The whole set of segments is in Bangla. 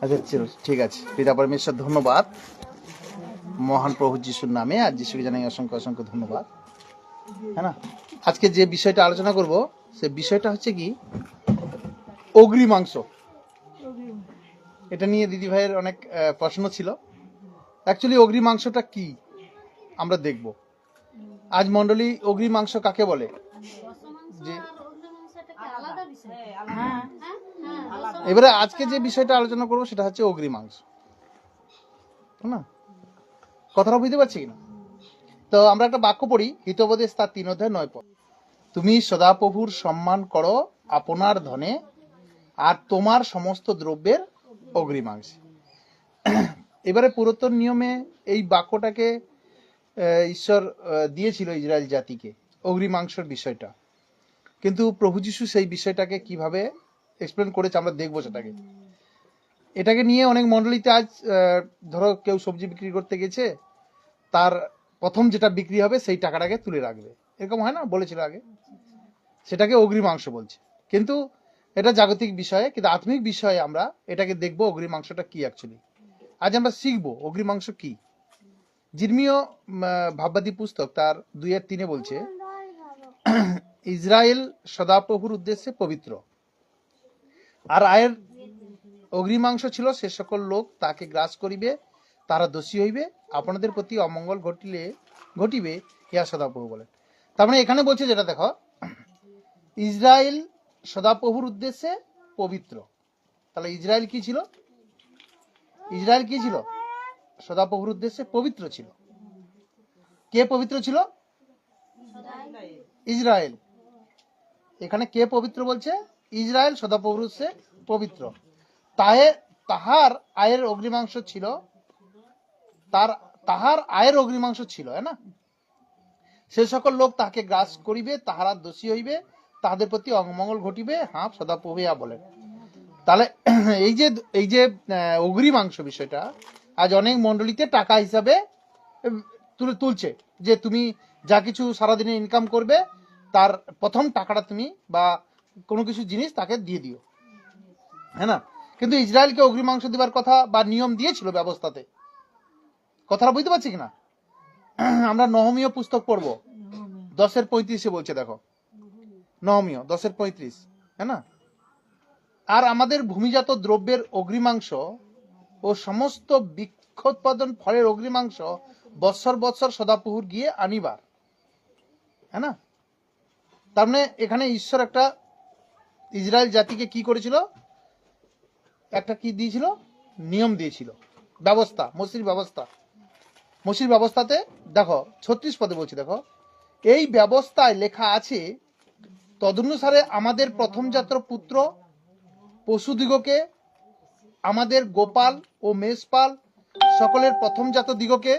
আচ্ছা চলো, ঠিক আছে। পিতা পরমেশ্বর ধন্যবাদ মহান প্রভু যিশুর নামে, আর যিশুকে জানাই অসংখ্য অসংখ্য ধন্যবাদ। হ্যাঁ না, আজকে যে বিষয়টা আলোচনা করব সে বিষয়টা হচ্ছে কি অগ্রিমাংস। এটা নিয়ে দিদি ভাইয়ের অনেক প্রশ্ন ছিল। অ্যাকচুয়ালি অগ্রিমাংসটা কি আমরা দেখব আজ। মণ্ডলী, অগ্রিমাংস কাকে বলে? যে এবারে আজকে যে বিষয়টা আলোচনা করবো সেটা হচ্ছে অগ্রিমাংস, না? কথাটা বুঝতে পারছি কিনা? তো আমরা একটা বাক্য পড়ি, হিতোপদেশ তার 3:9 তুমি সদাপ্রভুর সম্মান করো আপনার ধনে আর তোমার সমস্ত দ্রব্যের অগ্রিমাংশে। এবারে পুরাতন নিয়মে এই বাক্যটাকে ঈশ্বর দিয়েছিল ইসরায়েল জাতিকে, অগ্রিমাংসের বিষয়টা। কিন্তু প্রভু যিশু সেই বিষয়টাকে কিভাবে এক্সপ্লেন করেছে আমরা দেখবো সেটাকে। এটাকে নিয়ে অনেক মণ্ডলীতে আজ ধরো কেউ সবজি বিক্রি করতে গেছে, তার প্রথম যেটা বিক্রি হবে সেই টাকাটাকে তুলে রাখবে, এরকম হয় না? বলেছিল আগে, সেটাকে অগ্রিমাংস বলছে। কিন্তু এটা জাগতিক বিষয়ে, কিন্তু আত্মিক বিষয়ে আমরা এটাকে দেখবো অগ্রিমাংসটা কি অ্যাকচুয়ালি। আজ আমরা শিখবো অগ্রিমাংস কি। জির্মীয় ভাববাদী পুস্তক তার 2:3 বলছে, ইসরায়েল সদাপ্রভুর উদ্দেশ্যে পবিত্র, আর আয়ের অগ্রিমাংস ছিল সে সকল লোক তাকে গ্রাস করিবে, তারা দোষী হইবে, আপনাদের প্রতি অমঙ্গল ঘটিবে, ইহা সদাপ্রভু বলেন। তার মানে এখানে বলছে যেটা দেখো, ইসরায়েল সদাপ্রভুর উদ্দেশ্যে পবিত্র। তাহলে ইসরায়েল কি ছিল? ইসরায়েল কি ছিল? সদাপ্রভুর উদ্দেশ্যে পবিত্র ছিল। কে পবিত্র ছিল? ইসরায়েল। এখানে কে পবিত্র বলছে? ইসরায়েল সদাপ্রভুর উদ্দেশ্যে পবিত্র। তাহার আয়ের অগ্রিমাংস ছিল, তাহার আয়ের অগ্রিমাংস ছিল, হ্যাঁ না? সে সকল লোক তাহাকে গ্রাস করিবে, তাহারা দোষী হইবে, তাহাদের প্রতি অমঙ্গল ঘটিবে, হ্যাঁ সদাপ্রভু ইহা বলেন। তাহলে এই যে অগ্রিমাংস বিষয়টা আজ অনেক মণ্ডলীতে টাকা হিসাবে তুলছে, যে তুমি যা কিছু সারাদিনে ইনকাম করবে তার প্রথম টাকাটা তুমি বা কোনো কিছু জিনিস তাকে দিয়ে দিও, হ্যাঁ না? কিন্তু ইসরায়েলকে অগ্রিমাংস দেবার কথা বা নিয়ম দিয়েছিল ব্যবস্থাতে। কথাটা বুঝতে পারছি কিনা? আমরা নহমীয় পুস্তক পড়বো, 10:35 বলছে, দেখো নহমীয় 10:35, হ্যাঁ না? আর আমাদের ভূমিজাত দ্রব্যের অগ্রিমাংশ ও সমস্ত বৃক্ষোৎপাদন ফলের অগ্রিমাংশ বৎসর বৎসর সদাপ্রভুর গিয়ে আনিবার, হ্যাঁ না? তার মানে এখানে ঈশ্বর একটা ইসরায়েল জাতিকে কি করেছিল? একটা কি দিয়েছিল? নিয়ম দিয়েছিল, ব্যবস্থা, মসির ব্যবস্থাতে দেখো 36 পদে বলছি, দেখো এই ব্যবস্থায় লেখা আছে, তদনুসারে আমাদের প্রথমজাত পুত্র পশুদিগকে, আমাদের গোপাল ও মেষপাল সকলের প্রথমজাত দিগকে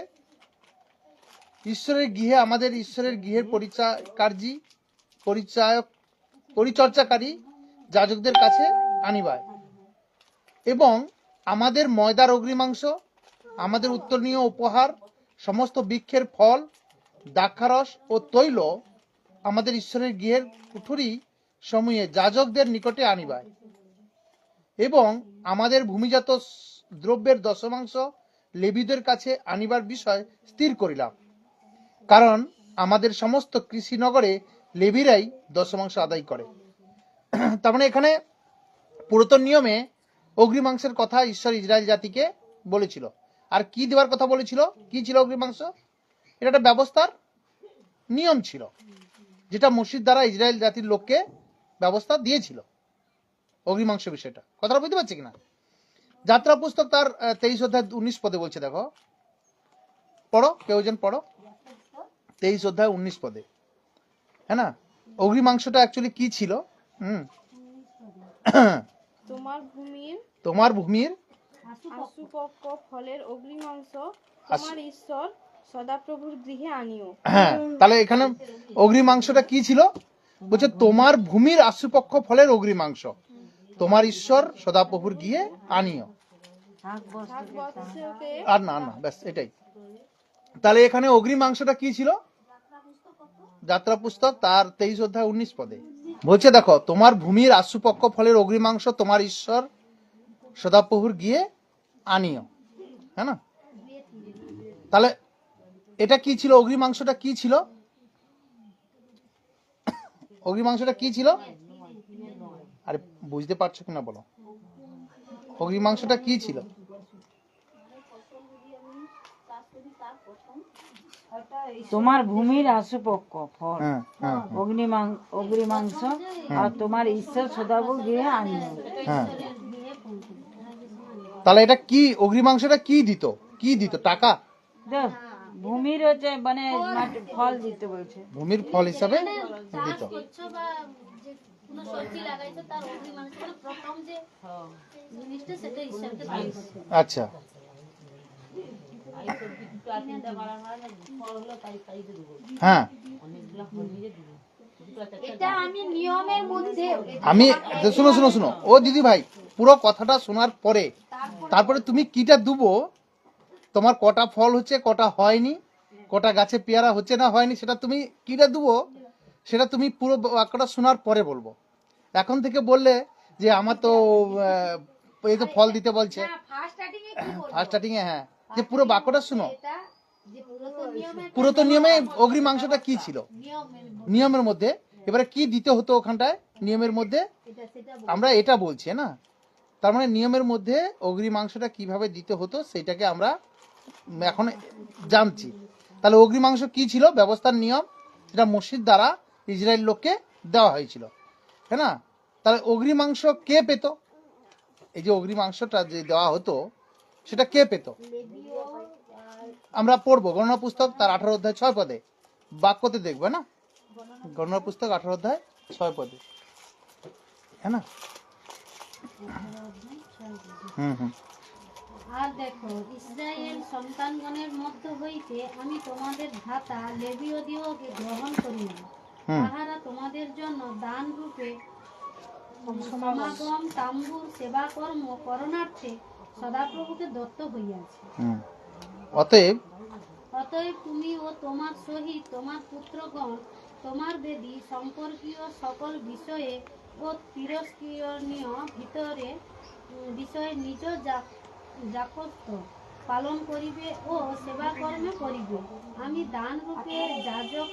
ঈশ্বরের গৃহে, আমাদের ঈশ্বরের গৃহের পরিচর্যাকারী যাজকদের কাছে আনিবায়, এবং আমাদের ময়দার অগ্রিমাংশ, আমাদের উত্তরণীয় উপহার, সমস্ত বৃক্ষের ফল, দ্রাক্ষারস ও তৈল আমাদের ঈশ্বরের গৃহের কুঠুরি সমূহে যাজকদের নিকটে আনিবায়, এবং আমাদের ভূমিজাত দ্রব্যের দশমাংশ লেবীদের কাছে আনিবার বিষয় স্থির করিলাম, কারণ আমাদের সমস্ত কৃষিনগরে লেবীরাই দশমাংশ আদায় করে। তার মানে এখানে পুরাতন নিয়মে অগ্রিমাংসের কথা ঈশ্বর ইসরায়েল জাতিকে বলেছিল। আর কি দেওয়ার কথা বলেছিল? কি ছিল অগ্রিমাংস? এটা একটা ব্যবস্থার নিয়ম ছিল, যেটা মসজিদ দ্বারা ইসরায়েল জাতির লোককে ব্যবস্থা দিয়েছিল অগ্রিমাংস বিষয়টা। কথাটা বুঝতে পারছি কিনা? যাত্রা পুস্তক তার 23:19 পদে বলছে, দেখো পড়ো, কেউ যেন পড়ো, 23:19 হ্যাঁ না? অগ্রিমাংসটা অ্যাকচুয়ালি কি ছিল? তোমার ভূমির আশুপক্ষ ফলের অগ্রিমাংশ তোমার ঈশ্বর সদাপ্রভুর গৃহে আনিও। হ্যাঁ, তাহলে এখানে অগ্রিমাংসটা কি ছিল? বলছে তোমার ভূমির আশুপক্ষ ফলের অগ্রিমাংশ তোমার ঈশ্বর সদাপ্রভুর গৃহে আনিও। আর না না, ব্যাস এটাই। তাহলে এখানে অগ্রিমাংসটা কি ছিল? যাত্রা পুস্তক তার 23:19 বলছে, দেখো তোমার ভূমির আশুপক্ষ ফলের অগ্রিমাংশ তোমার ঈশ্বর সদাপ্রভুর গৃহে আনিও, হ্যাঁ না? তাহলে এটা কি ছিল? অগ্নিমাংসটা কি ছিল? অগ্নিমাংসটা কি ছিল? আরে বুঝতে পারছো কিনা বলো। অগ্নিমাংসটা কি ছিল? তোমার ভূমির আশুপক্ষ ফল, হ্যাঁ হ্যাঁ অগ্নিমাংস, আর তোমার ঈশ্বর সদাপ্রভু গৃহে আনিও। হ্যাঁ। তাহলে এটা কি? অগ্নিমাংসটা কি দিত? কি দিত? টাকা? দেখ, ভূমির হচ্ছে মানে ফল দিতে বলছে। ভূমির ফল হিসাবে দিত। কোনো সবজি লাগাইছো তার অগ্রিমাংস মানে প্রথম যে জিনিসটা সেটা ঈশ্বরকে দান করতে হবে। আচ্ছা, হ্যাঁ। এটা আমি নিয়মের মধ্যে আমি শুনো শুনো শুনো, ও দিদি ভাই, পুরো কথাটা শোনার পরে তারপরে তুমি কিটা দুবো, তোমার কটা ফল হচ্ছে, কটা হয়নি, কটা গাছে পেয়ারা হচ্ছে না হয়নি, সেটা তুমি কিটা দুবো সেটা তুমি পুরো বাক্যটা শোনার পরে বলবো। এখন থেকে বললে যে আমার তো এই তো ফল দিতে বলছে, ফার্স্ট স্টার্টিং এ কি বলবো? ফার্স্ট স্টার্টিং এ, হ্যাঁ, যে পুরো বাক্যটা শুনো। এটা যে পুরাতন নিয়মে অগ্নিমাংসটা কি ছিল? নিয়মের নিয়মের মধ্যে এবারে কি দিতে হতো ওখানটায়? নিয়মের মধ্যে সেটা আমরা এটা বলছি না, তার মানে নিয়মের মধ্যে অগ্নিমাংসটা কিভাবে দিতে হতো সেটাকে আমরা এখন জানছি। তাহলে অগ্নিমাংস কি ছিল? ব্যবস্থার নিয়ম, সেটা মসজিদ দ্বারা ইসরায়েল লোককে দেওয়া হয়েছিল, হ্যাঁ না? তাহলে অগ্নিমাংস কে পেত? এই যে অগ্নিমাংসটা যে দেওয়া হতো সেটা কে পেত? আমরা পড়বো গণনা পুস্তক তার 18 অধ্যায় 6 পদে, বাক্যতে দেখবে না? গণনা পুস্তক 18 অধ্যায় 6 পদে, হ্যাঁ না? হুম। আর দেখো, ইসরায়েল সন্তানগণের মধ্য হইতে আমি তোমাদের ভ্রাতা লেবীয়দিগকে গ্রহণ করিলাম। তাহারা তোমাদের জন্য দান রূপে সমাগম তাম্বুর সেবা কর্ম করণার্থে সদাপ্রভুকে দত্ত হইয়াছে। অতএব অতএব তুমি ও তোমার সহিত তোমার পুত্রগণ তোমার বেদী সম্পর্কীয় সকল বিষয়ে ও তিরস্করণীয় ভিতরে বিষয়ে নিজ জাকত্ব পালন করিবে ও সেবা কর্মে করিবে। আমি দান রূপে যাজক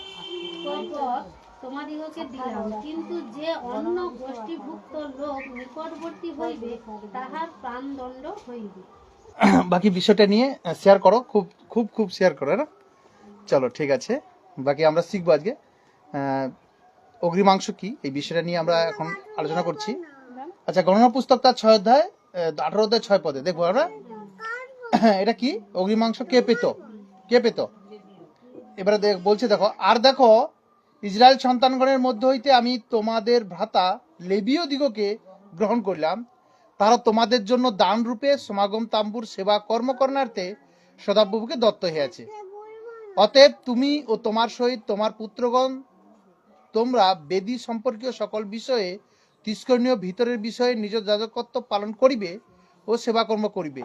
পদ তোমাদিগকে দিলাম, কিন্তু যে অন্য গোষ্ঠীভুক্ত লোক নিকটবর্তী হইবে তাহার প্রাণদণ্ড হইবে। বাকি বিষয়টা নিয়ে শেয়ার করো, খুব খুব খুব শেয়ার করো না। চলো ঠিক আছে, বাকি আমরা শিখবো আজকে। অগ্নিমাংস কি এই বিষয়টা নিয়ে আমরা এখন আলোচনা করছি। আচ্ছা, গণনা পুস্তক তার 6 অধ্যায় 18 অধ্যায় 6 পদে দেখবো আমরা। এটা কি? অগ্নিমাংস কে পেত? কে পেত? এবারে বলছে, দেখো, আর দেখো, ইসরায়েল সন্তানগণের মধ্যে হইতে আমি তোমাদের ভ্রাতা লেবীয় দিগকে গ্রহণ করলাম। তারা তোমাদের জন্য দান রূপে সমাগম তাম্বুর সেবা কর্ম করণার্থে সদাপ্রভুকে দত্ত হইয়াছে। অতএব তুমি ও তোমার সহিত তোমার পুত্রগণ তোমরা বেদী সম্পর্কীয় সকল বিষয়ে তিষ্করণীয় ভিতরের বিষয়ে নিজ যাজকত্ব পালন করিবে ও সেবাকর্ম করিবে।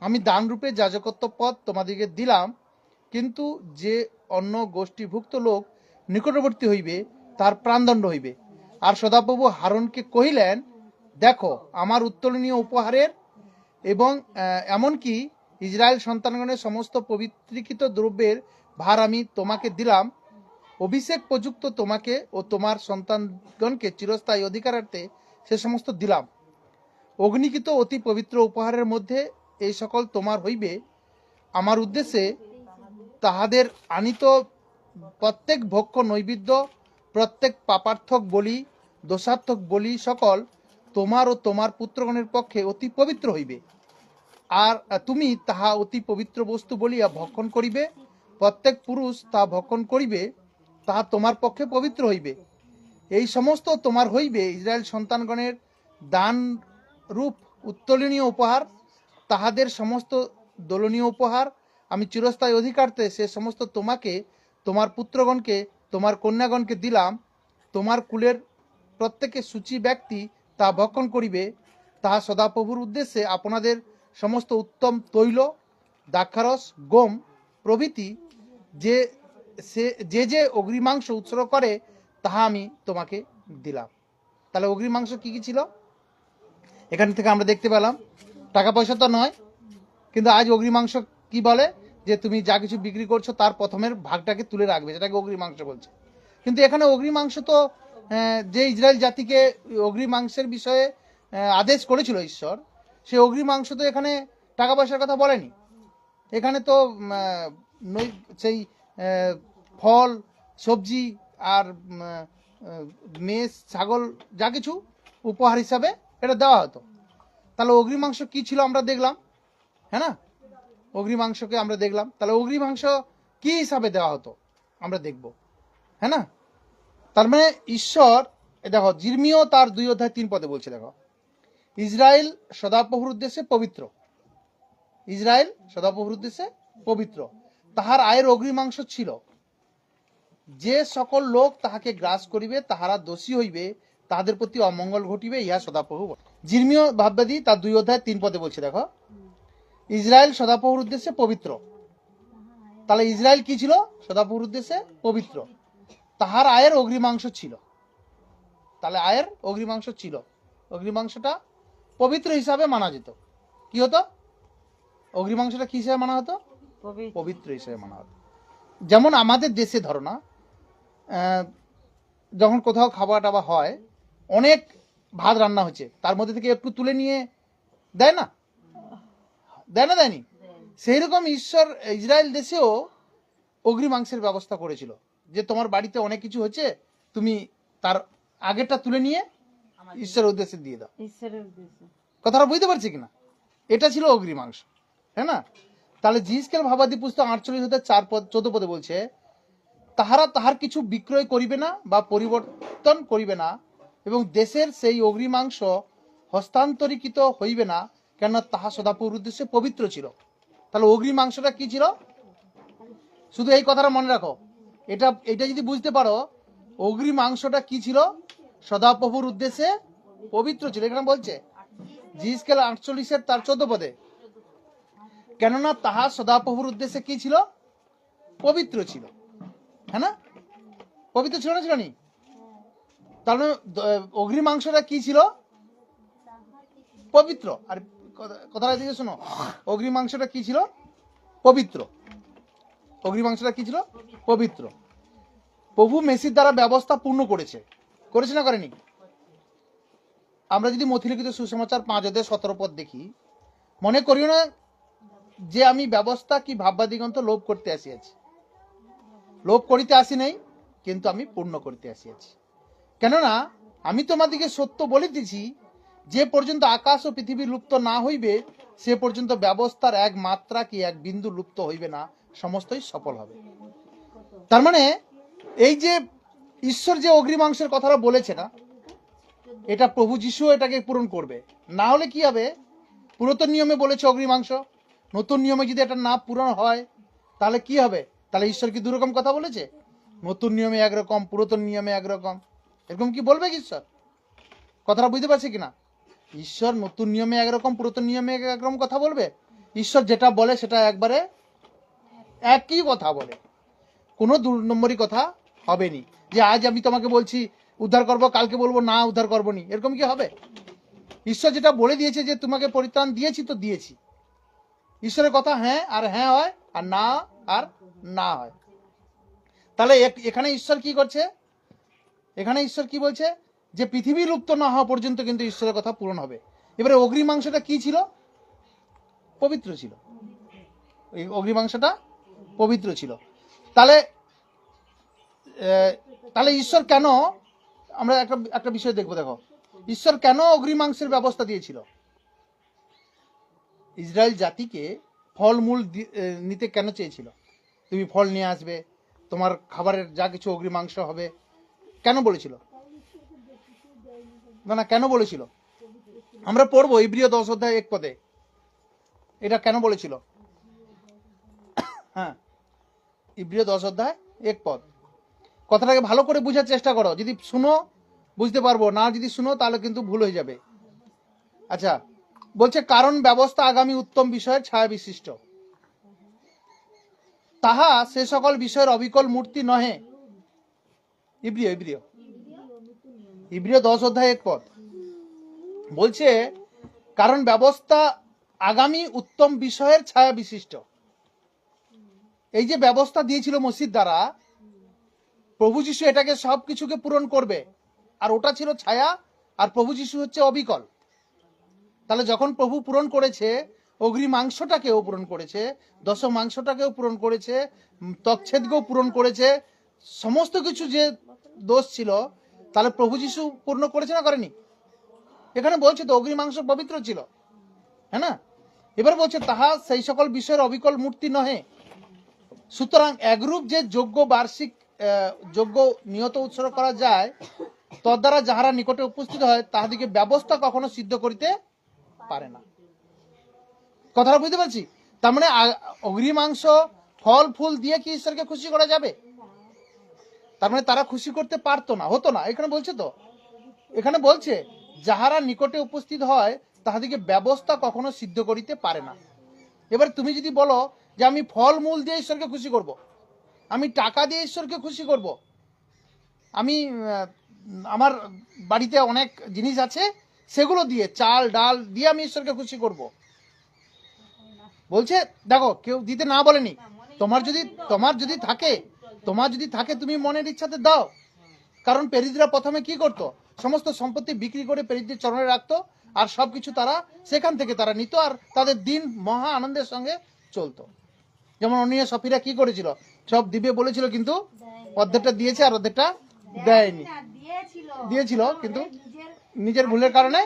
আমি দান রূপে যাজকত্ব পদ তোমাদিকে দিলাম, কিন্তু যে অন্য গোষ্ঠীভুক্ত লোক নিকটবর্তী হইবে তার প্রাণদণ্ড হইবে। আর সদাপ্রভু হারুনকে কহিলেন, দেখো, আমার উত্তোলনীয় উপহারের এবং এমনকি ইসরায়েল সন্তানগণের সমস্ত পবিত্রীকৃত দ্রব্যের ভার আমি তোমাকে দিলাম। অভিষেক প্রযুক্ত তোমাকে ও তোমার সন্তানগণকে চিরস্থায়ী অধিকারার্থে সে সমস্ত দিলাম। অগ্নিকৃত অতি পবিত্র উপহারের মধ্যে এই সকল তোমার হইবে। আমার উদ্দেশ্যে তাহাদের আনিত প্রত্যেক ভক্ষ নৈবেদ্য, প্রত্যেক পাপার্থক বলি, দোষার্থক বলি সকল তোমার ও তোমার পুত্রগণের পক্ষে অতি পবিত্র হইবে। আর তুমি তাহা অতি পবিত্র বস্তু বলিয়া ভক্ষণ করিবে। প্রত্যেক পুরুষ তাহা ভক্ষণ করিবে, তাহা তোমার পক্ষে পবিত্র হইবে। এই সমস্ত তোমার হইবে ইসরায়েল সন্তানগণের দান রূপ উত্তোলনীয় উপহার। তাহাদের সমস্ত দোলনীয় উপহার আমি চিরস্থায়ী অধিকার্থে সে সমস্ত তোমাকে, তোমার পুত্রগণকে, তোমার কন্যাগণকে দিলাম। তোমার কুলের প্রত্যেকে সূচি ব্যক্তি তা ভক্ষণ করিবে। তাহা সদাপ্রভুর উদ্দেশ্যে আপনাদের সমস্ত উত্তম তৈল, দ্রাক্ষারস, গম প্রভৃতি যে যে অগ্নিমাংস উৎসর্গ করে তাহা আমি তোমাকে দিলাম। তাহলে অগ্নিমাংস কি কি ছিল এখান থেকে আমরা দেখতে পেলাম? টাকা পয়সা তো নয়, কিন্তু আজ অগ্রিমাংস কি বলে যে তুমি যা কিছু বিক্রি করছো তার প্রথমের ভাগটাকে তুলে রাখবে, যেটাকে অগ্রিমাংস বলছে। কিন্তু এখানে অগ্রিমাংস তো যে ইসরায়েল জাতিকে অগ্রিমাংসের বিষয়ে আদেশ করেছিল ঈশ্বর, সেই অগ্রিমাংস তো এখানে টাকা পয়সার কথা বলেনি। এখানে তো সেই ফল সবজি আর মেষ ছাগল যা কিছু উপহার হিসাবে এটা দেওয়া হতো। তাহলে অগ্রিমাংস কি ছিল আমরা দেখলাম, হ্যাঁ না? অগ্রিমাংসকে আমরা দেখলাম, তাহলে অগ্রিমাংস কি হিসাবে দেওয়া হতো আমরা দেখব, হ্যাঁ না? তার মানে ঈশ্বর, দেখো জির্মিয় তার 2:3 বলছে, দেখো ইসরায়েল সদাপ্রভুর উদ্দেশ্যে পবিত্র, ইসরায়েল সদাপ্রভুর উদ্দেশ্যে পবিত্র, তাহার আয়ের অগ্রিমাংস ছিল, যে সকল লোক তাহাকে গ্রাস করিবে তাহারা দোষী হইবে, তাহাদের প্রতি অমঙ্গল ঘটিবে, ইহা সদাপ্রভু বলে। জির্মিয় ভাববাদী তার 2:3 বলছে, দেখো ইসরায়েল সদাপ্রভুর উদ্দেশ্যে পবিত্র। তাহলে ইসরায়েল কি ছিল? সদাপ্রভুর উদ্দেশ্যে পবিত্র, তাহার আয়ের অগ্রিমাংস ছিল। তাহলে আয়ের অগ্রিমাংস ছিল, অগ্রিমাংসটা পবিত্র হিসাবে মানা যেত। কি হতো? অগ্রিমাংসটা কি হিসাবে মানা হতো? পবিত্র হিসাবে মানা হতো। যেমন আমাদের দেশে ধরো না, যখন কোথাও খাবার টাবার হয়, অনেক ভাত রান্না হচ্ছে, তার মধ্যে থেকে একটু তুলে নিয়ে দেয় না, দেয় না, দেয়নি? সেই রকম ঈশ্বর ইসরায়েল দেশেও অগ্রিমাংসের ব্যবস্থা করেছিল, যে তোমার বাড়িতে অনেক কিছু হচ্ছে, তুমি তার আগেরটা তুলে নিয়ে ঈশ্বরের উদ্দেশ্যে দিয়ে দাও। কথাটা বুঝতে পারছি কিনা? এটা ছিল অগ্রিমাংস, হ্যাঁ না? তাহলে জিসকেল ভাবাদী পুস্তক 48:4-14 বলছে, তাহারা তাহার কিছু বিক্রয় করিবে না বা পরিবর্তন করিবে না, এবং দেশের সেই অগ্রিমাংস হস্তান্তরিত হইবে না, কেন তাহা সদাপ্রভুর উদ্দেশ্যে পবিত্র ছিল। তাহলে অগ্রিমাংসটা কি ছিল? শুধু এই কথাটা মনে রাখো, এটা যদি বুঝতে পারো, অগ্রিমাংসটা কি ছিল? সদাপ্রভুর উদ্দেশ্যে পবিত্র ছিল। এখানে বলছে জিসকেল 48:14, কেননা তাহা সদাপ্রভুর উদ্দেশ্যে কি ছিল? পবিত্র ছিল, হ্যাঁ না? পবিত্র ছিল না, ছিল নি? তাহলে অগ্রিমাংসটা কি ছিল? পবিত্র। আর কথাটা দিকে শোনো, অগ্রিমাংসটা কি ছিল? পবিত্র। অগ্রিমাংসটা কি ছিল? পবিত্র। প্রভু মেসির দ্বারা ব্যবস্থা পূর্ণ করেছে, করেছে না করেনি? আমরা যদি মথিলিখিত সুসমাচার 5:17 দেখি, মনে করিও না যে আমি ব্যবস্থা কি ভাববাদিগন্ত লোভ করতে আসিয়াছি, লোভ করিতে আসি নাই, কিন্তু আমি পূর্ণ করিতে আসিয়াছি। কেননা আমি তোমাদিকে সত্য বলিতেছি, যে পর্যন্ত আকাশ ও পৃথিবী লুপ্ত না হইবে, সে পর্যন্ত ব্যবস্থার এক মাত্রা কি এক বিন্দু লুপ্ত হইবে না, সমস্তই সফল হবে। তার মানে এই যে ঈশ্বর যে অগ্রিমাংসের কথাটা বলেছে না, এটা প্রভু যিশু এটাকে পূরণ করবে। না হলে কি হবে? পুরাতন নিয়মে বলেছে অগ্রিমাংস, নতুন নিয়মে যদি এটা না পূরণ হয় তাহলে কি হবে? তাহলে ঈশ্বর কি দুরকম কথা বলেছে? নতুন নিয়মে একরকম, পুরাতন নিয়মে একরকম, এরকম কি বলবে ঈশ্বর? কথাটা বুঝতে পারছি কিনা? ঈশ্বর নতুন নিয়মে একরকম, পুরাতন নিয়মে একরকম কথা বলবে? ঈশ্বর যেটা বলে সেটা একবারে একই কথা বলে, কোনো 2 নম্বরই কথা হবে নি, যে আজ আমি তোমাকে বলছি উদ্ধার করব, কালকে বলবো না উদ্ধার করবো নি, এরকম কি হবে? ঈশ্বর যেটা বলে দিয়েছে যে তোমাকে পরিত্রাণ দিয়েছি তো দিয়েছি। ঈশ্বরের কথা হ্যাঁ আর হ্যাঁ হয়, আর না হয়। তাহলে এখানে ঈশ্বর কি করছে? এখানে ঈশ্বর কি বলছে? যে পৃথিবী লুপ্ত না হওয়া পর্যন্ত কিন্তু ঈশ্বরের কথা পূরণ হবে। এবারে অগ্রিমাংসটা কি ছিল? পবিত্র ছিল। এই অগ্রিমাংসটা পবিত্র ছিল। তাহলে ঈশ্বর কেন, আমরা একটা বিষয় দেখবো, দেখো ঈশ্বর কেন অগ্রিমাংসের ব্যবস্থা দিয়েছিল? ইসরায়েল জাতিকে ফলমূল নিতে কেন চেয়েছিল? তুমি ফল নিয়ে আসবে, তোমার খাবারের যা কিছু অগ্রিমাংস হবে, কেন বলেছিল? না কেন বলেছিল? আমরা পড়বো ইব্রিয় 10:1 এটা কেন বলেছিল। হ্যাঁ, ইব্রিয় 10:1 কথাটাকে ভালো করে বোঝার চেষ্টা করো, যদি শুনো বুঝতে পারবো, না যদি শুনো তাহলে কিন্তু ভুল হয়ে যাবে। আচ্ছা, বলছে কারণ ব্যবস্থা আগামী উত্তম বিষয়ের ছায়া বিশিষ্ট, তাহা সে সকল বিষয়ের অবিকল মূর্তি নহে। ইব্রিয় 10:1 বলছে কারণ ব্যবস্থা আগামী উত্তম বিষয়ের ছায়া বিশিষ্ট। এই যে ব্যবস্থা দিয়েছিল মসজিদ দ্বারা, প্রভু যিশু এটাকে সবকিছুকে পূরণ করবে, আর ওটা ছিল ছায়া, আর প্রভু যিশু হচ্ছে অবিকল। তাহলে যখন প্রভু পূরণ করেছে, অগ্নি মাংসটাকেও পূরণ করেছে, দশ মাংসটাকেও পূরণ করেছে, তচ্ছেদকেও পূরণ করেছে, সমস্ত কিছু যে দোষ ছিল, তাহলে প্রভু যিশু পূর্ণ করেছে না করেনি? এখানে বলছে তো অগ্নি মাংস পবিত্র ছিল, হ্যাঁ না? এবার বলছে তাহা সেই সকল বিষয়ের অবিকল মূর্তি নহে। সুতরাং একরূপ যে যোগ্য বার্ষিক যোগ্য নিয়ত উৎসর্গ করা যায়, তদ্বারা যাহারা নিকটে উপস্থিত হয় তাহাদিকে ব্যবস্থা কখনো সিদ্ধ করিতে পারে না। কথাটা বুঝতে পারছি? তার মানে অগ্নি মাংস, ফল ফুল দিয়ে কি ঈশ্বরকে খুশি করা যাবে? তার মানে তারা খুশি করতে পারতো না, হতো না। এখানে বলছে তো, এখানে বলছে যাহারা নিকটে উপস্থিত হয় তাহাদিকে ব্যবস্থা কখনো সিদ্ধ করিতে পারে না। এবার তুমি যদি বলো যে আমি ফল মূল দিয়ে ঈশ্বরকে খুশি করব, আমি টাকা দিয়ে ঈশ্বরকে খুশি করব, আমি আমার বাড়িতে অনেক জিনিস আছে সেগুলো দিয়ে, চাল ডাল দিয়ে আমি ঈশ্বরকে খুশি করব, বলছে দেখো কেউ দিতে না বলেনি। তোমার যদি থাকে তুমি মনের ইচ্ছাতে দাও। কারণ পেরিদরা প্রথমে কি করত? সমস্ত সম্পত্তি বিক্রি করে পেরিদদের চরণে রাখতো, আর সবকিছু তারা সেখান থেকে তারা নিত, আর তাদের দিন মহা আনন্দের সঙ্গে চলতো। যেমন অনিয়া সফিরা কি করেছিল? সব দিবে বলেছিল, কিন্তু অর্ধেকটা দিয়েছে আর অর্ধেকটা দেয়নি। দিয়েছিল কিন্তু নিজের ভুলের কারণে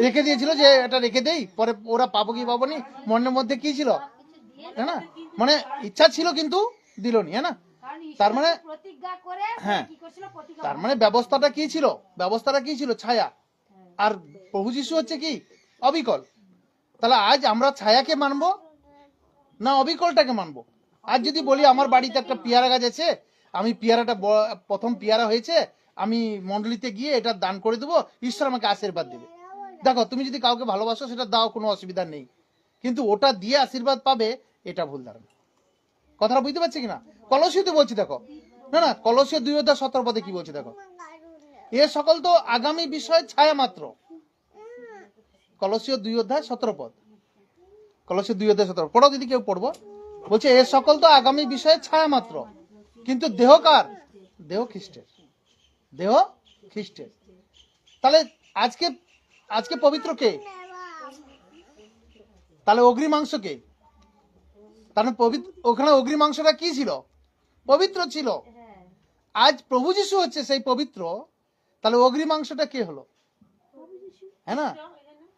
রেখে দিয়েছিল, যে এটা রেখে দেই, পরে ওরা পাবো কি পাবো নি, মনের মধ্যে কি ছিল, হ্যাঁ না? মানে ইচ্ছা ছিল কিন্তু দিলনি, হ্যাঁ না? তার মানে হ্যাঁ, তার মানে ব্যবস্থাটা কি ছিল? ব্যবস্থাটা কি ছিল? ছায়া। আর প্রভু যিশু হচ্ছে কি? অবিকল। তাহলে আজ আমরা ছায়াকে মানবো না অবিকলটাকে মানবো? আজ যদি বলি আমার বাড়িতে একটা পেয়ারা গাছ আছে, আমি পেয়ারাটা প্রথম পেয়ারা হয়েছে, আমি মন্ডলীতে গিয়ে এটা দান করে দেবো, ঈশ্বর আমাকে আশীর্বাদ দেবে। দেখো তুমি যদি কাউকে ভালোবাসো সেটা দাও, কোনো অসুবিধা নেই, কিন্তু ওটা দিয়ে আশীর্বাদ পাবে, এটা ভুল ধারণা। কথাটা বুঝতে পারছি কিনা? কলসীয়তে বলছি দেখো, না কলসীয় 2:17 পদে কি বলছে দেখো, এ সকল তো আগামী বিষয়ের ছায়া মাত্র। কলসীয় 2:17 পদ, কলসীয় 2:17 পড়ো যদি কেউ পড়বো। বলছে এ সকল তো আগামী বিষয়ের ছায়া মাত্র, কিন্তু দেহ কার? দেহ খ্রিস্টের, দেহ খ্রিস্টের। তাহলে আজকে পবিত্র কে? তাহলে অগ্নি মাংস কে? তাহলে ওখানে অগ্নি মাংসটা কি ছিল? পবিত্র ছিল। আজ প্রভু যিশু হচ্ছে সেই পবিত্র, তাহলে অগ্নি মাংসটা কে হলো? হ্যাঁ না?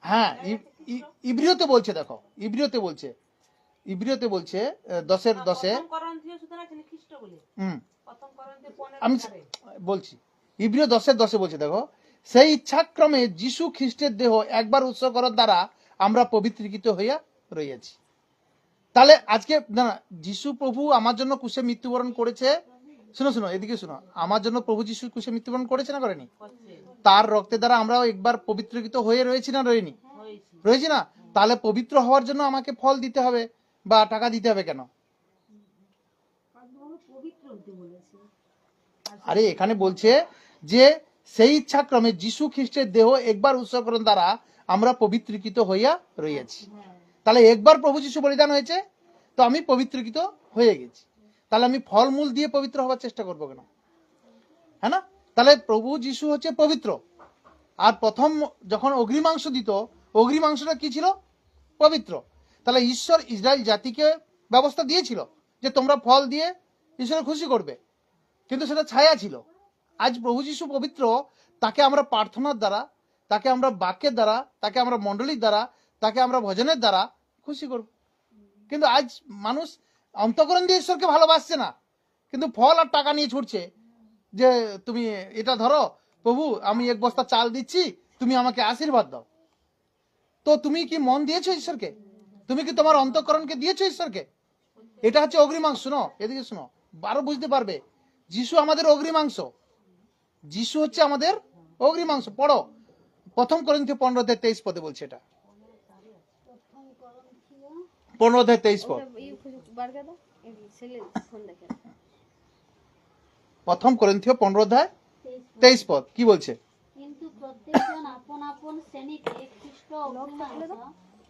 হ্যাঁ, ইব্রিয়তে বলছে দেখো, ইব্রিয়তে বলছে 10:10 আমি বলছি, ইব্রিয় 10:10 বলছে দেখো, সেই ইচ্ছাক্রমে যিশু খ্রিস্টের দেহ একবার উৎসর্গ করার দ্বারা আমরা পবিত্রীকৃত হইয়া রইয়াছি। তাহলে আজকে না, যিশু প্রভু আমার জন্য কুশে মৃত্যুবরণ করেছে। শুনো এদিকে শুনো, আমার জন্য প্রভু যিশু কুশে মৃত্যুবরণ করেছে না করেনি? তার রক্তের দ্বারা আমরাও একবার পবিত্রকৃত হয়ে রয়েছি না রইনি? রয়েছি না? তাহলে পবিত্র হওয়ার জন্য আমাকে ফল দিতে হবে বা টাকা দিতে হবে কেন? আরে এখানে বলছে যে সেই ইচ্ছাক্রমে যিশু খ্রিস্টের দেহ একবার উৎসর্গকরণ দ্বারা আমরা পবিত্রকৃত হইয়া রইয়াছি। তাহলে একবার প্রভু যিশু বলিদান হয়েছে, তো আমি পবিত্রকৃত হয়ে গেছি। তাহলে আমি ফলমূল দিয়ে পবিত্র হওয়ার চেষ্টা করবো কেন? হ্যাঁ না? তাহলে প্রভু যিশু হচ্ছে পবিত্র। আর প্রথম যখন অগ্নি মাংস দিত, অগ্নি মাংসটা কি ছিল? পবিত্র। তাহলে ঈশ্বর ইসরায়েল জাতিকে ব্যবস্থা দিয়েছিল যে তোমরা ফল দিয়ে ঈশ্বরের খুশি করবে, কিন্তু সেটা ছায়া ছিল। আজ প্রভু যিশু পবিত্র, তাকে আমরা প্রার্থনার দ্বারা, তাকে আমরা বাক্যের দ্বারা, তাকে আমরা মণ্ডলীর দ্বারা, তাকে আমরা ভজনের দ্বারা খুশি করব। কিন্তু আজ মানুষ অন্তঃকরণ দিয়ে ঈশ্বরকে ভালোবাসছে না, কিন্তু ফল আর টাকা নিয়ে ছুটছে, যে তুমি এটা ধরো প্রভু, আমি 1 বস্তা চাল দিচ্ছি, তুমি আমাকে আশীর্বাদ দাও। তো তুমি কি মন দিয়েছো ঈশ্বরকে? তুমি কি তোমার অন্তঃকরণকে দিয়েছো ঈশ্বরকে? এটা হচ্ছে অগ্নিমাংস। শুনো এদিকে শুনো, আরো বুঝতে পারবে। যিশু আমাদের অগ্নিমাংস, যিশু হচ্ছে আমাদের অগ্নিমাংস। পড়ো 1 করিন্থীয় 15:23 পদে বলছে, এটা 15:23 পদ। 1 করিন্থীয় 15:23 পদ কি বলছে? কিন্তু প্রত্যেকজন আপন আপন শ্রেণীতে খ্রিস্ট অগ্নিমাংস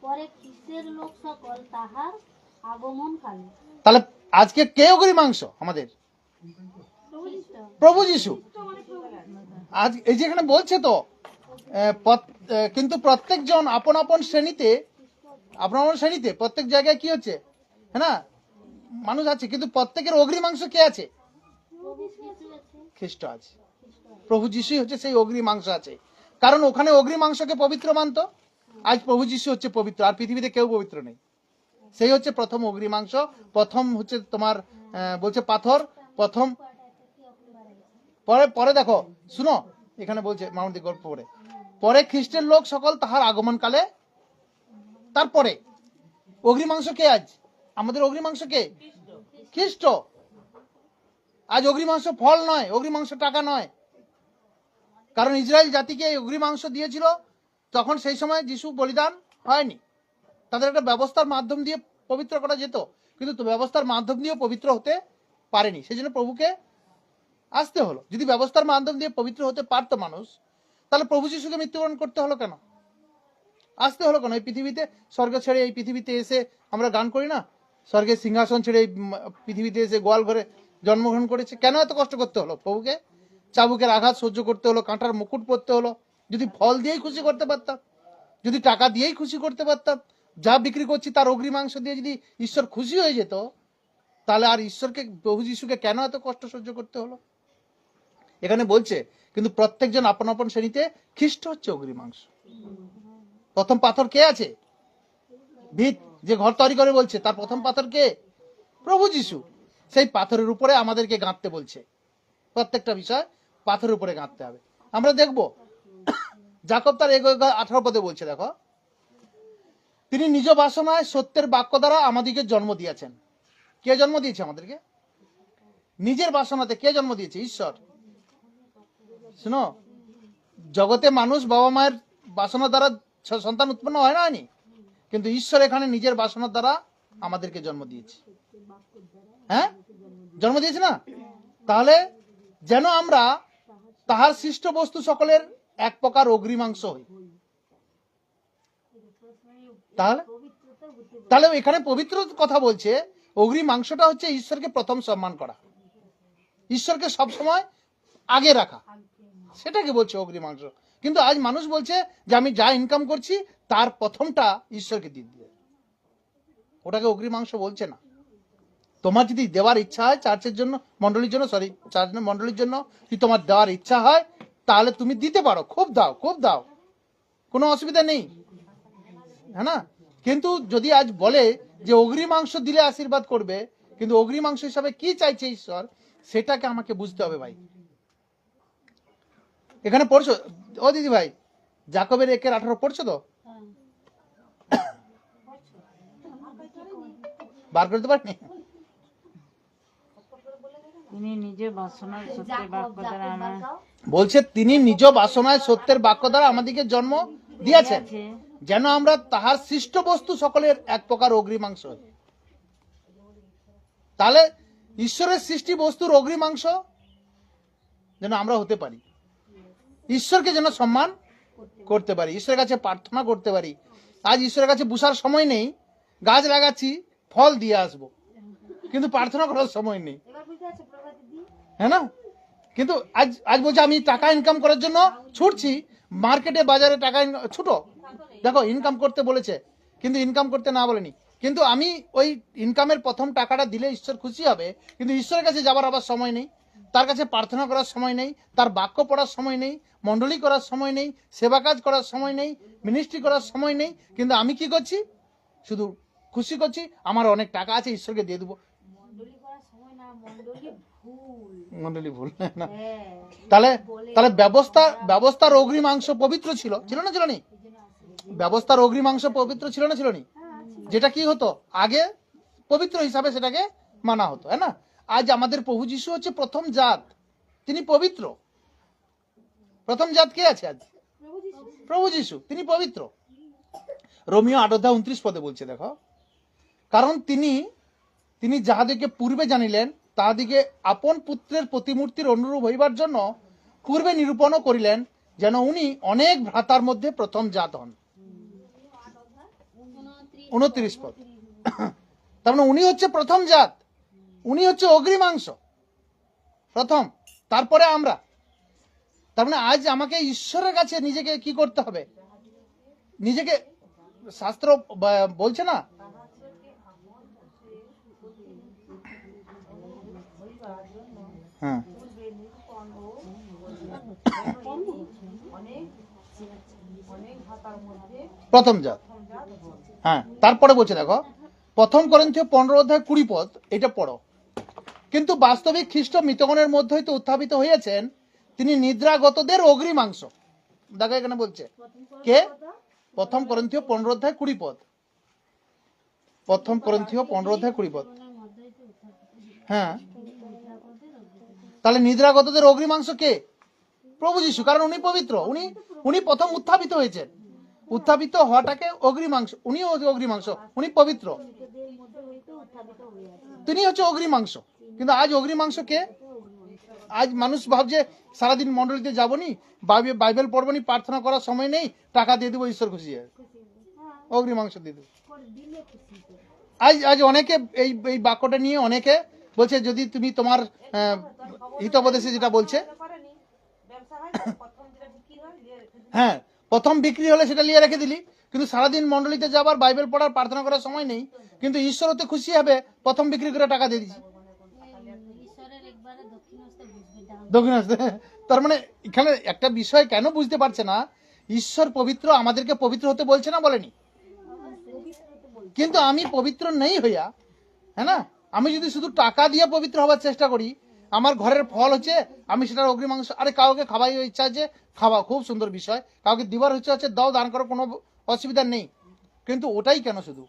পরে খ্রিস্টের লোক সকল তাহার আগমন কালে। তাহলে আজকে কে অগ্রিম মাংস আমাদের? প্রভু যিশু। আজ এই যেখানে বলছে তো কিন্তু প্রত্যেকজন আপন আপন শ্রেণীতে প্রত্যেক জায়গায় কি হচ্ছে, হ্যাঁ না, মানুষ আছে, কিন্তু প্রত্যেকের অগ্রিমাংশ কে আছে? খ্রিস্ট আছে। প্রভু যিশুই হচ্ছে সেই অগ্রিমাংশ আছে, কারণ ওখানে অগ্রিমাংশকে পবিত্র মানত। আজ প্রভু যিশু হচ্ছে পবিত্র, আর পৃথিবীতে কেউ পবিত্র নেই। সেই হচ্ছে প্রথম অগ্রিমাংশ। প্রথম হচ্ছে তোমার বলছে পাথর প্রথম। পরে দেখো, শুনো, এখানে বলছে মাউন্ট গল্প পরে খ্রিস্টের লোক সকল তাহার আগমন কালে। তারপরে অগ্রিমাংশ কে? আজ আমাদের অগ্রিমাংশ কে? খ্রিস্ট। আজ অগ্রিমাংশ ফল নয়, অগ্রিমাংশ টাকা নয়, কারণ ইসরায়েল জাতিকে অগ্রিমাংশ দিয়েছিল তখন সেই সময় যিশু বলিদান হয়নি। তাদের একটা ব্যবস্থার মাধ্যম দিয়ে পবিত্র করা যেত, কিন্তু ব্যবস্থার মাধ্যম দিয়ে পবিত্র হতে পারেনি, সেই জন্য প্রভুকে আসতে হলো। যদি ব্যবস্থার মাধ্যম দিয়ে পবিত্র হতে পারতো মানুষ, তাহলে প্রভু যিশুকে মৃত্যুবরণ করতে হলো কেন, আসতে হলো কেন? এই পৃথিবীতে স্বর্গ ছেড়ে এই পৃথিবীতে এসে আমরা গান করি না, স্বর্গের সিংহাসন ছেড়ে এই পৃথিবীতে এসে গোয়াল ঘরে জন্মগ্রহণ করেছে। কেন এত কষ্ট করতে হলো প্রভুকে? চাবুকের আঘাত সহ্য করতে হলো, কাঁটার মুকুট পরতে হলো। যদি ফল দিয়েই খুশি করতে পারতাম, যদি টাকা দিয়েই খুশি করতে পারতাম, যা বিক্রি করছি তার অগ্রিমাংশ দিয়ে যদি ঈশ্বর খুশি হয়ে যেত, তাহলে আর ঈশ্বরকে, প্রভু যিশুকে কেন এত কষ্ট সহ্য করতে হলো? এখানে বলছে কিন্তু প্রত্যেকজন আপন আপন শ্রেণীতে, খ্রিস্ট হচ্ছে অগ্রিমাংশ। প্রথম পাথর কে আছে? ভিত যে ঘর তৈরি করে বলছে, তার প্রথম পাথর কে? প্রভু যিশু। সেই পাথরের উপরে আমাদেরকে গাঁথতে বলছে। প্রত্যেকটা বিষয় পাথরের উপরে গাঁথতে হবে। আমরা দেখব যাকব তার 18 পদে বলছে, দেখো, তিনি নিজ বাসনায় সত্যের বাক্য দ্বারা আমাদেরকে জন্ম দিয়েছেন। কে জন্ম দিয়েছে আমাদেরকে? নিজের বাসনাতে কে জন্ম দিয়েছে? ঈশ্বর। শুনো, জগতে মানুষ বাবা মায়ের বাসনা দ্বারা সন্তান উৎপন্ন হয় না, হয়নি, কিন্তু ঈশ্বর এখানে নিজের বাসনার দ্বারা আমাদেরকে জন্ম দিয়েছে। হ্যাঁ, জন্ম দিয়েছে না? তাহলে যেন আমরা তাহার সৃষ্ট বস্তু সকলের এক প্রকার অগ্রিমাংশ হই। তাহলে এখানে পবিত্র কথা বলছে, অগ্রিমাংশটা হচ্ছে ঈশ্বরকে প্রথম সম্মান করা, ঈশ্বরকে সবসময় আগে রাখা, সেটাকে বলছে অগ্রিমাংশ। কিন্তু আজ মানুষ বলছে যে আমি যা ইনকাম করছি তার প্রথমটা ঈশ্বরকে দিয়ে দিবে, ওটাকে অগ্রিমাংশ বলছে না। তোমার যদি দেওয়ার ইচ্ছা হয় চার্চের জন্য, মন্ডলীর জন্য, চার্চ মন্ডলীর জন্য যদি তোমার দেওয়ার ইচ্ছা হয়, তাহলে তুমি দিতে পারো, খুব দাও, কোনো অসুবিধা নেই, হ্যাঁ না। কিন্তু যদি আজ বলে যে অগ্রিমাংশ দিলে আশীর্বাদ করবে, কিন্তু অগ্রিমাংশ হিসাবে কি চাইছে ঈশ্বর, সেটাকে আমাকে বুঝতে হবে ভাই। এখানে পড়ছো ও দিদি ভাই, যাকবের 1:18 পড়ছো তো? বার করতে পারিনি। তিনি নিজে বাসনায় সত্যের বাক্য দ্বারা বলছে তিনি নিজ বাসনায় সত্যের বাক্য দ্বারা আমাদেরকে জন্ম দিয়েছেন, যেন আমরা তাহার সৃষ্ট বস্তু সকলের এক প্রকার অগ্রিমাংশ হই। তাহলে ঈশ্বরের সৃষ্টি বস্তুর অগ্রিমাংশ যেন আমরা হতে পারি, ঈশ্বরকে যেন সম্মান করতে পারি, ঈশ্বরের কাছে প্রার্থনা করতে পারি। আজ ঈশ্বরের কাছে বসার সময় নেই, গাছ লাগাচ্ছি ফল দিয়ে আসবো, কিন্তু প্রার্থনা করার সময় নেই, হ্যাঁ না। কিন্তু আজ বলছে আমি টাকা ইনকাম করার জন্য ছুটছি, মার্কেটে বাজারে টাকা ছুটো, দেখো ইনকাম করতে বলেছে, কিন্তু ইনকাম করতে না বলেনি। কিন্তু আমি ওই ইনকামের প্রথম টাকাটা দিলে ঈশ্বর খুশি হবে, কিন্তু ঈশ্বরের কাছে যাবার আবার সময় নেই, তার কাছে প্রার্থনা করার সময় নেই, তার বাক্য পড়ার সময় নেই, মণ্ডলী করার সময় নেই, সেবা কাজ করার সময় নেই, মিনিস্ট্রি করার সময় নেই। কিন্তু আমি কি করছি? শুধু খুশি করছি আমার অনেক টাকা আছে, ঈশ্বরকে দিয়ে দেবো। মণ্ডলী ভুল না। তাহলে ব্যবস্থার অগ্রিমাংশ পবিত্র ছিল না? ছিল নি? ব্যবস্থার অগ্রিমাংশ পবিত্র ছিল না? ছিল নি? যেটা কি হতো আগে পবিত্র হিসাবে সেটাকে মানা হতো, হ্যাঁ না। আজ আমাদের প্রভু যিশু হচ্ছে প্রথম জাত, তিনি পবিত্র। প্রথম জাত কে আছে আজ? প্রভু যিশু, তিনি পবিত্র। রোমিও 8:29 পদে বলছে, দেখো, কারণ তিনি যাহাদিকে পূর্বে জানিলেন তাহাদিকে আপন পুত্রের প্রতিমূর্তির অনুরূপ হইবার জন্য পূর্বে নিরূপণও করিলেন, যেন উনি অনেক ভ্রাতার মধ্যে প্রথম জাত হন। 29 পদ। তার মানে উনি হচ্ছে প্রথম জাত, উনি হচ্ছে অগ্রিমাংশ প্রথম, তারপরে আমরা। তার মানে আজ আমাকে ঈশ্বরের কাছে নিজেকে কি করতে হবে, নিজেকে শাস্ত্র বলছে না হ্যাঁ প্রথম জাত, হ্যাঁ তারপরে বলছে দেখো প্রথম করিন্থীয় 15 অধ্যায় 20 পদ, এটা পড়ো। কিন্তু বাস্তবিক খ্রিস্ট মৃতগণের মধ্যে হইতে উত্থাপিত হইয়াছেন, তিনি নিদ্রাগতদের অগ্রিমাংশ। দেখো এখানে বলছে কে, প্রথম করিন্থীয় 15 অধ্যায় 20 পদ, প্রথম করিন্থীয় 15 অধ্যায় 20 পদ। হ্যাঁ তাহলে নিদ্রাগতদের অগ্রিমাংশ কে? প্রভু যীশু, কারণ উনি পবিত্র, উনি প্রথম উত্থাপিত হয়েছেন। উত্থাপিত হওয়াটাকে অগ্রিমাংশ, উনি অগ্রিমাংশ, উনি পবিত্র, তিনি হচ্ছে অগ্রিমাংশ। কিন্তু আজ অগ্রিমাংশ কে? আজ মানুষ ভাবছে সারাদিন মন্ডলীতে যাবনি, বাইবেল পড়বনি, প্রার্থনা করার সময় নেই, টাকা দিয়ে দেবো, ঈশ্বর খুশি হয়, অগ্রিমাংশ দিয়ে দেবো। আজ অনেকে এই বাক্যটা নিয়ে অনেকে বলছে যদি তুমি তোমার হিতোপদেশে যেটা বলছে, হ্যাঁ প্রথম বিক্রি হলে সেটা নিয়ে রেখে দিলি, কিন্তু সারাদিন মন্ডলীতে যাবার, বাইবেল পড়ার, প্রার্থনা করার সময় নেই, কিন্তু ঈশ্বর হতে খুশি হবে প্রথম বিক্রি করে টাকা দিয়ে দিচ্ছি, দক্ষিণ হস্তে। তার মানে এখানে একটা বিষয় কেন বুঝতে পারছে না, ঈশ্বর পবিত্র, আমাদেরকে পবিত্র হতে বলছে না, বলেনি? কিন্তু আমি পবিত্র নেই হইয়া, হ্যাঁ না, আমি যদি শুধু টাকা দিয়ে পবিত্র হবার চেষ্টা করি, আমার ঘরের ফল হচ্ছে আমি সেটার অগ্রিমাংশ, আরে কাউকে খাওয়াই ইচ্ছা আছে খাওয়া, খুব সুন্দর বিষয়, কাউকে দিবার হচ্ছে দাও, দান করো, কোনো অসুবিধা নেই, কিন্তু ওটাই কেন শুধু?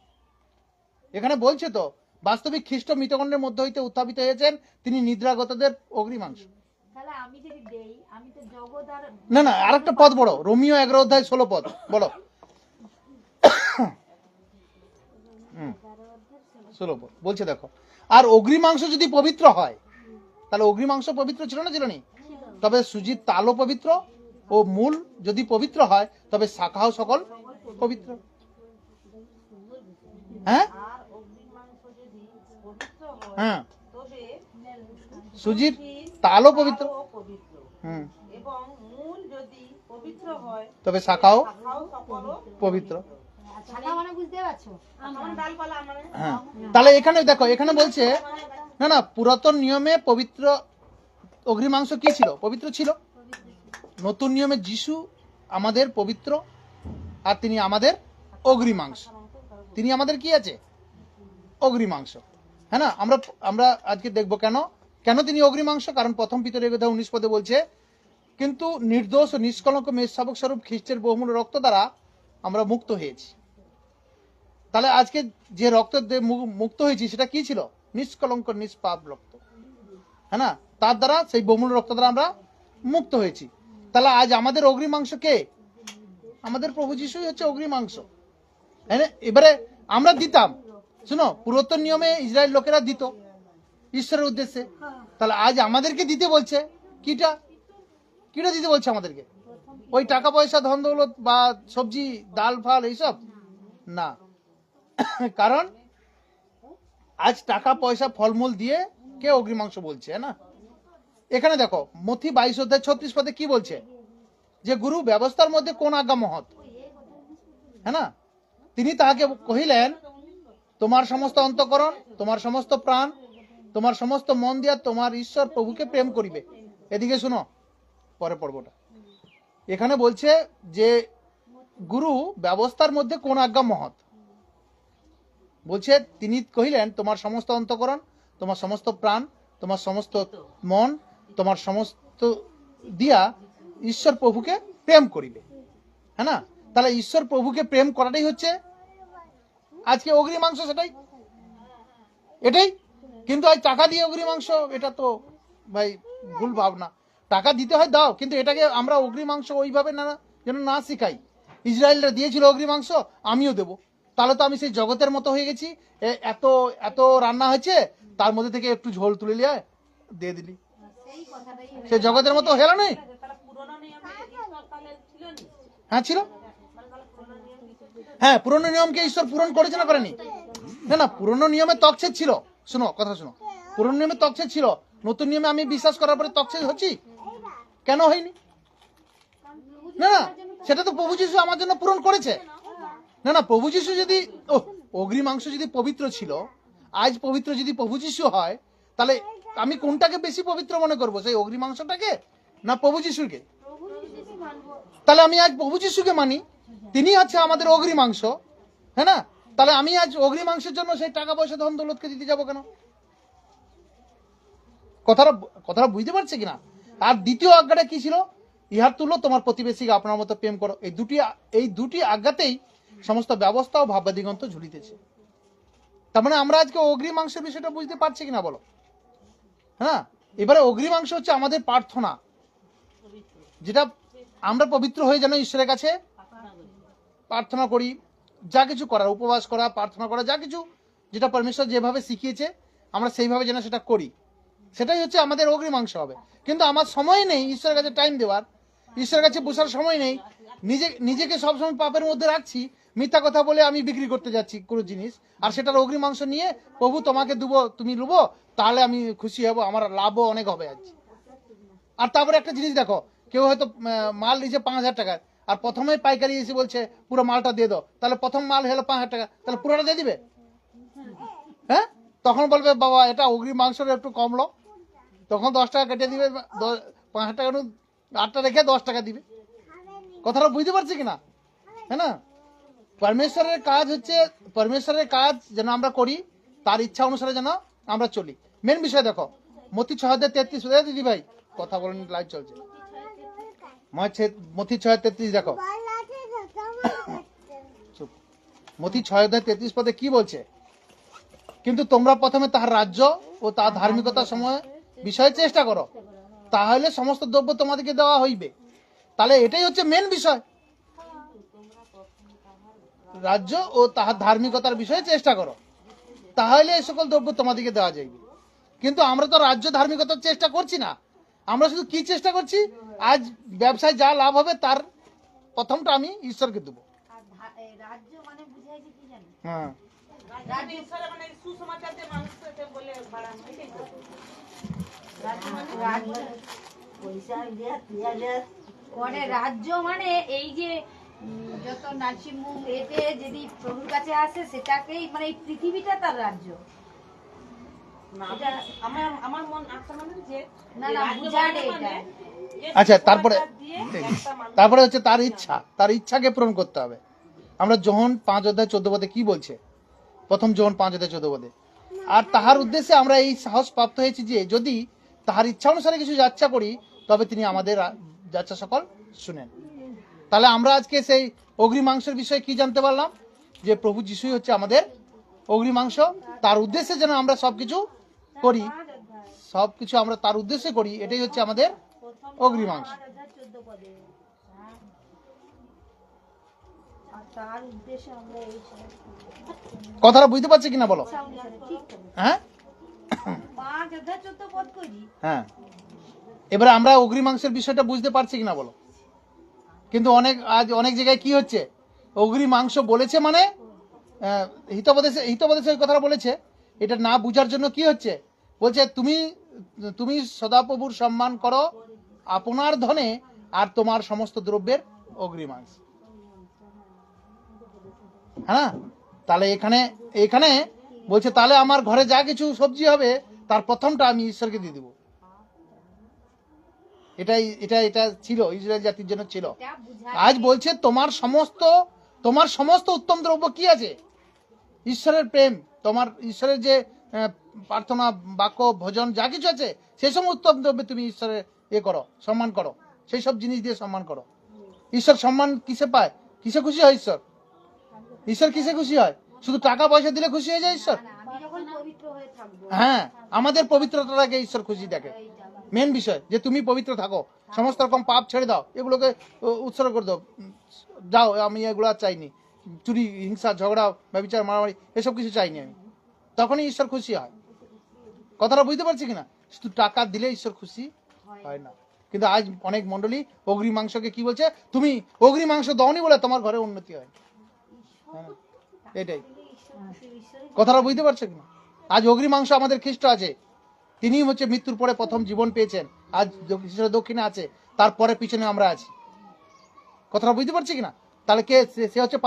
এখানে বলছে তো বাস্তবিক খ্রিস্ট মৃতগণের মধ্যে হইতে উত্থাপিত হয়েছেন, তিনি নিদ্রাগতদের অগ্রিমাংশ। না না আরেকটা পদ বড়, রোমিও 11 অধ্যায় 16 পদ বলো, 16 পদ বলছে দেখো, আর অগ্রিমাংশ যদি পবিত্র হয়, তাহলে অগ্রিমাংশ পবিত্র ছিল না, ছিল নি? তবে সুজির তালও পবিত্র, ও মূল যদি পবিত্র হয়, তবে শাখাও সকল পবিত্র। হ্যাঁ হ্যাঁ সুজির তালও পবিত্র, এবং মূল যদি পবিত্র হয় তবে শাখাও তাও সকলও পবিত্র। ডালপালা মানে হ্যাঁ তাহলে এখানে দেখো, এখানে বলছে না না পুরাতন নিয়মে পবিত্র অগ্রিমাংশ কি ছিল? পবিত্র ছিল। নতুন নিয়মে যিশু আমাদের পবিত্র, আর তিনি আমাদের অগ্রিমাংশ। তিনি আমাদের কি আছে? অগ্রিমাংশ, হ্যাঁ না। আমরা আজকে দেখবো কেন তিনি অগ্রিমাংশ। কারণ প্রথম পিতরের কথা 19 পদে বলছে, কিন্তু নির্দোষ ও নিষ্কলঙ্ক মেষশাবক স্বরূপ খ্রিস্টের বহুমূল্য রক্ত দ্বারা আমরা মুক্ত হয়েছি। তাহলে আজকে যে রক্ত মুক্ত হয়েছি সেটা কি ছিল? নিষ্কলঙ্ক নিষ্পাপ রক্ত, হ্যাঁ না। তার দ্বারা, সেই বহুমূল্য রক্ত দ্বারা আমরা মুক্ত হয়েছি। তাহলে আজ আমাদের অগ্রিমাংশ কে? আমাদের প্রভু যিশুই হচ্ছে অগ্রিমাংশ। এবারে আমরা দিতাম, শুনো, পুরাতন নিয়মে ইসরায়েল লোকেরা দিত ঈশ্বরের উদ্দেশ্যে, তাহলে আজ আমাদেরকে দিতে বলছে। কিটা দিতে বলছে আমাদেরকে? ওই টাকা পয়সা, ধন দৌলত বা সবজি ডাল ফাল এইসব না। কারণ আজ টাকা পয়সা ফলমূল দিয়ে কে অগ্রিমাংশ বলছে, না। এখানে দেখো মথি 22 অধ্যায় 36 পদে কি বলছে, যে গুরু ব্যবস্থার মধ্যে কোন আজ্ঞা মহৎ, হ্যাঁ না। তিনি তাহাকে কহিলেন, তোমার সমস্ত অন্তঃকরণ, তোমার সমস্ত প্রাণ, তোমার সমস্ত মন দিয়া তোমার ঈশ্বর প্রভুকে প্রেম করিবে। এদিকে শুনো, পরে পর্বটা এখানে বলছে যে গুরু ব্যবস্থার মধ্যে কোন আজ্ঞা মহৎ, বলছে তিনি কহিলেন, তোমার সমস্ত অন্তঃকরণ, তোমার সমস্ত প্রাণ, তোমার সমস্ত মন, তোমার সমস্ত দিয়া ঈশ্বর প্রভুকে প্রেম করিবে, হ্যাঁ না। তাহলে ঈশ্বর প্রভুকে প্রেম করাটাই হচ্ছে আজকে অগ্রিমাংশ, এটাই। কিন্তু আজ টাকা দিয়ে অগ্রিমাংশ, এটা তো ভাই ভুল ভাবনা। টাকা দিতে হয় দাও, কিন্তু এটাকে আমরা অগ্রিমাংশ ওইভাবে না যেন না শিখাই। ইসরায়েলরা দিয়েছিল অগ্রিমাংশ, আমিও দেব। তাহলে তো আমি সেই জগতের মতো হয়ে গেছি। এত এত রান্না হয়েছে, তার মধ্যে থেকে একটু ঝোল তুলে নিয়ে দিয়ে দিলি, সে জগতের মতো হলো না। পুরোনো নিয়মে ঈশ্বর তাহলে ছিল নি? হ্যাঁ ছিল। হ্যাঁ, পুরনো নিয়মকে ঈশ্বর পূরণ করেছে না করেনি? না না, পুরনো নিয়মে তকছেদ ছিল। শোনো কথা শোনো, পুরনো নিয়মে তকছেদ ছিল, নতুন নিয়মে আমি বিশ্বাস করার পরে তকছেদ হচ্ছি কেন হয়নি? না না, সেটা তো প্রভু যিশু আমার জন্য পূরণ করেছে। না না, প্রভু যিশু যদি অগ্রিমাংস যদি পবিত্র ছিল, আজ পবিত্র যদি প্রভু যিশু হয়, তাহলে আমি কোনটাকে বেশি পবিত্র মনে করবো, সেই অগ্রিমাংসটাকে না প্রভু যিশুকে? তাহলে আমি আজ প্রভু যিশুকে মানি, তিনি হচ্ছে আমাদের অগ্রিমাংস, হ্যাঁ না? তাহলে আমি আজ অগ্রিমাংসের জন্য সেই টাকা পয়সা ধন দৌলতকে দিতে যাবো কেন? কথাটা কথাটা বুঝতে পারছে কিনা? আর দ্বিতীয় আজ্ঞাটা কি ছিল? ইহার তুলো তোমার প্রতিবেশীকে আপনার মতো প্রেম করো। এই দুটি আজ্ঞাতেই সমস্ত ব্যবস্থা ও ভাববাদিগন্ত ঝুলিতেছে। তার মানে আমরা আজকে অগ্রিমাংসের বিষয়টা বুঝতে পারছি কিনা বলো? হ্যাঁ, এবারে অগ্রিমাংস হচ্ছে আমাদের প্রার্থনা, যেটা আমরা পবিত্র হয়ে যেন ঈশ্বরের কাছে প্রার্থনা করি, যা কিছু করার, উপবাস করা, প্রার্থনা করা, যা কিছু যেটা পরমেশ্বর যেভাবে শিখিয়েছে আমরা সেইভাবে যেন সেটা করি, সেটাই হচ্ছে আমাদের অগ্রিমাংস হবে। কিন্তু আমার সময় নেই ঈশ্বরের কাছে টাইম দেওয়ার, ঈশ্বরের কাছে বসার সময় নেই, নিজেকে সবসময় পাপের মধ্যে রাখছি, মিথ্যা কথা বলে আমি বিক্রি করতে যাচ্ছি কোনো জিনিস, আর সেটার অগ্রিমাংস নিয়ে প্রভু তোমাকে দেবো, তুমি লুবো, তাহলে আমি খুশি হব, আমার লাভও অনেক হবে আজ। আর তারপরে একটা জিনিস দেখো, কেউ হয়তো মাল নিয়েছে 5,000 টাকার, আর প্রথমে পাইকারি এসে বলছে পুরো মালটা দিয়ে দাও, তাহলে প্রথম মাল হলো 5,000 টাকা, তাহলে পুরোটা দিয়ে দিবে? হ্যাঁ, তখন বলবে বাবা এটা অগ্রিমাংসটা একটু কমলো, তখন 10 টাকা কেটে দিবে, 5,000 টাকা 8টা রেখে 10 টাকা দিবে। কথাটা বুঝতে পারছি কিনা? হ্যাঁ না, পরমেশ্বরের কাজ হচ্ছে, পরমেশ্বরের কাজ যেন আমরা করি, তার ইচ্ছা অনুসারে যেন আমরা চলি। মেন বিষয় দেখো, মতি 6:33, দিদি ভাই কথা বলেন, লাইভ চলছে, মতি 6:33 দেখো, চুপ। মতি 6:33 পদে কি বলছে? কিন্তু তোমরা প্রথমে তাহার রাজ্য ও তার ধার্মিকতার সময় বিষয়ে চেষ্টা করো, তাহলে সমস্ত দ্রব্য তোমাদেরকে দেওয়া হইবে। তাহলে এটাই হচ্ছে মেন বিষয়, রাজ্য ও তাহার ধার্মিকতার বিষয়ে চেষ্টা করো, তাহলে এই সকল দ্রব্য তোমাদেরকে দেওয়া যাইবে। কিন্তু আমরা তো রাজ্য ধার্মিকতার চেষ্টা করছি না, আমরা শুধু কি চেষ্টা করছি? আজ ব্যবসায় যা লাভ হবে তার প্রথমটা আমি ঈশ্বরকে দেবো। হ্যাঁ, রাজ্য ঈশ্বরের মানে সুসমাচার দিয়ে মানুষকে বলে বাড়ানো, এটাই তো। মানে রাজ্য মানে এই যে যত নার্সিংহোম এতে যদি প্রভুর কাছে আসে সেটাকেই মানে এই পৃথিবীটা তার রাজ্য। না, আমার মন আত্মা মানে যে না না রাজ্য বুঝালে মানে এটা যে আচ্ছা, তারপরে সুসমাচার দিয়ে একটা মানুষ- তারপরে হচ্ছে তার ইচ্ছাকে পূরণ করতে হবে। আমরা যোহন 5:14 পদে কি বলছে? প্রথম যোহন 5:14 পদে, আর তাহার উদ্দেশ্যে আমরা এই সাহস প্রাপ্ত হয়েছি যে যদি তাহার ইচ্ছা অনুসারে কিছু যাত্রা করি, তবে তিনি আমাদের যাত্রা সকল শুনেন। তাহলে আমরা আজকে সেই অগ্রিমাংসের বিষয়ে কি জানতে পারলাম? যে প্রভু যিশুই হচ্ছে আমাদের অগ্রিমাংস, তার উদ্দেশ্যে যেন আমরা সবকিছু করি, সবকিছু আমরা তার উদ্দেশ্যে করি, এটাই হচ্ছে আমাদের অগ্রিমাংস। তার উদ্দেশ্যে আমরা এই কথাটা বুঝতে পারছি কিনা বলো? ঠিক তো হ্যাঁ 5:14 পদ করি। হ্যাঁ, এবারে আমরা অগ্রিমাংসের বিষয়টা বুঝতে পারছি কিনা বলো? কিন্তু অনেক জায়গায় কি হচ্ছে, অগ্রিমাংস বলেছে মানে হিতোপদেশে এই কথাটা বলেছে, এটা না বুঝার জন্য কি হচ্ছে, বলছে তুমি সদাপ্রভুর সম্মান করো আপনার ধনে আর তোমার সমস্ত দ্রব্যের অগ্রিমাংস। হ্যাঁ, তাহলে এখানে বলছে তাহলে আমার ঘরে যা কিছু সবজি হবে তার প্রথমটা আমি ঈশ্বরকে দিয়ে দেবো। এটা ছিল ইসরায়েল জাতির জন্য ছিল। আজ বলছে তোমার সমস্ত উত্তম দ্রব্য কি আছে? ঈশ্বরের প্রেম, তোমার ঈশ্বরের যে প্রার্থনা, বাক্য, ভোজন যা কিছু আছে, সেই সব উত্তম দ্রব্যে তুমি ঈশ্বরের করো, সম্মান করো, সেই সব জিনিস দিয়ে সম্মান করো। ঈশ্বর সম্মান কিসে পায়? কিসে খুশি হয় ঈশ্বর? ঈশ্বর কিসে খুশি হয়? শুধু টাকা পয়সা দিলে খুশি হয়ে যায় ঈশ্বর? আমি যখন পবিত্র হয়ে থাকবো হ্যাঁ, আমাদের পবিত্রতাকে ঈশ্বর খুশি দেখে। মেন বিষয় যে তুমি পবিত্র থাকো, সমস্ত রকম পাপ ছেড়ে দাও, এগুলোকে উৎসর্গ করে দাও, যাও, আমি এগুলো আর চাইনি, চুরি, হিংসা, ঝগড়া, ব্যভিচার, মারামারি এসব কিছু চাইনি আমি, তখনই ঈশ্বর খুশি হয়। কথাটা বুঝতে পারছি কিনা? শুধু টাকা দিলে ঈশ্বর খুশি হয় না। কিন্তু আজ অনেক মন্ডলী অগ্রিমাংসকে কি বলছে, তুমি অগ্রিমাংস দাওনি বলে তোমার ঘরে উন্নতি হয়। হ্যাঁ, এটাই কথাটা বুঝতে পারছো কিনা? আজ অগ্রিমাংস আমাদের খ্রিস্ট আছে, তিনি হচ্ছে মৃত্যুর পরে প্রথম জীবন পেয়েছেন, আজ দক্ষিণে আছে, তারপরে পিছনে আমরা আছি। কথাটা বুঝতে পারছি কিনা? তাহলে কে সে হচ্ছে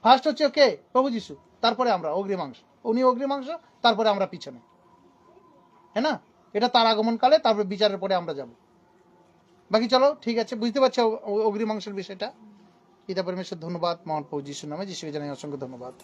ফার্স্ট হচ্ছে কে? প্রভু যিশু, তারপরে আমরা অগ্রিমাংস, উনি অগ্রিমাংস, তারপরে আমরা পিছনে, হ্যাঁ না? এটা তার আগমন কালে, তারপরে বিচারের পরে আমরা যাব। বাকি চলো, ঠিক আছে, বুঝতে পারছো অগ্রিমাংসের বিষয়টা। পিতা পরমেশ্বর ধন্যবাদ, মহান প্রভু যিশুর নামে যিশুকে জানাই অসংখ্য ধন্যবাদ।